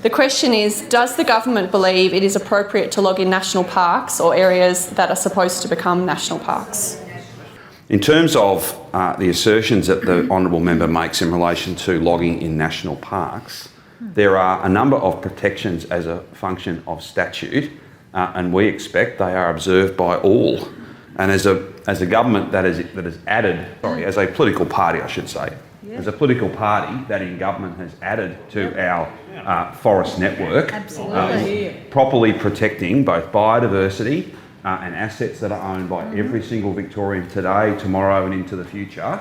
The question is, does the government believe it is appropriate to log in national parks or areas that are supposed to become national parks? In terms of the assertions that the honourable member makes in relation to logging in national parks, there are a number of protections as a function of statute, and we expect they are observed by all. And as a government that has added, as a political party, I should say, as a political party that in government has added to our forest network, properly protecting both biodiversity and assets that are owned by every single Victorian today, tomorrow and into the future,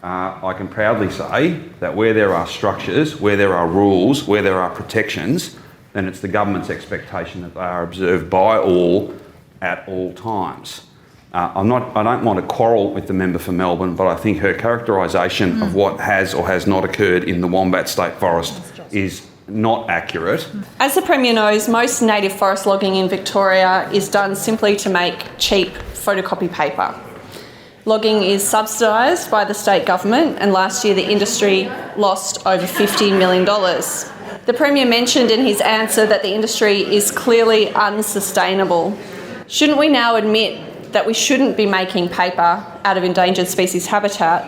I can proudly say that where there are structures, where there are rules, where there are protections, then it's the government's expectation that they are observed by all at all times. I don't want to quarrel with the member for Melbourne, but I think her characterisation of what has or has not occurred in the Wombat State Forest is not accurate. As the Premier knows, most native forest logging in Victoria is done simply to make cheap photocopy paper. Logging is subsidised by the state government, and last year the industry lost over $15 million. The Premier mentioned in his answer that the industry is clearly unsustainable. Shouldn't we now admit that we shouldn't be making paper out of endangered species habitat?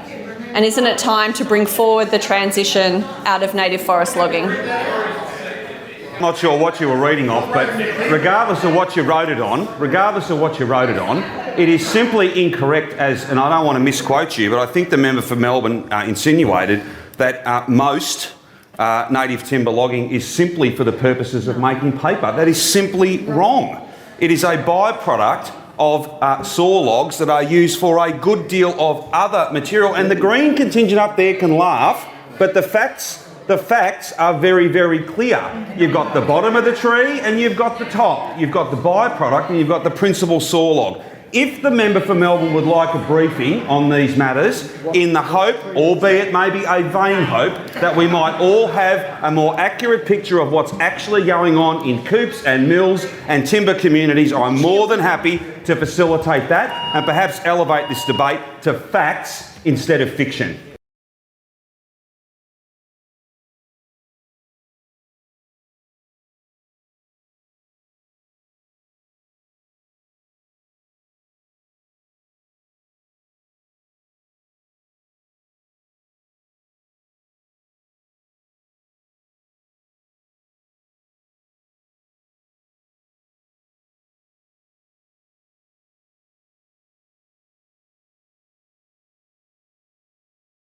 And isn't it time to bring forward the transition out of native forest logging? I'm not sure what you were reading off, but regardless of what you wrote it on, it is simply incorrect and I don't want to misquote you, but I think the member for Melbourne insinuated that most native timber logging is simply for the purposes of making paper. That is simply wrong. It is a byproduct of saw logs that are used for a good deal of other material. And the green contingent up there can laugh, but the facts are very, very clear. You've got the bottom of the tree and you've got the top. You've got the byproduct and you've got the principal saw log. If the member for Melbourne would like a briefing on these matters, in the hope, albeit maybe a vain hope, that we might all have a more accurate picture of what's actually going on in coops and mills and timber communities, I'm more than happy to facilitate that and perhaps elevate this debate to facts instead of fiction.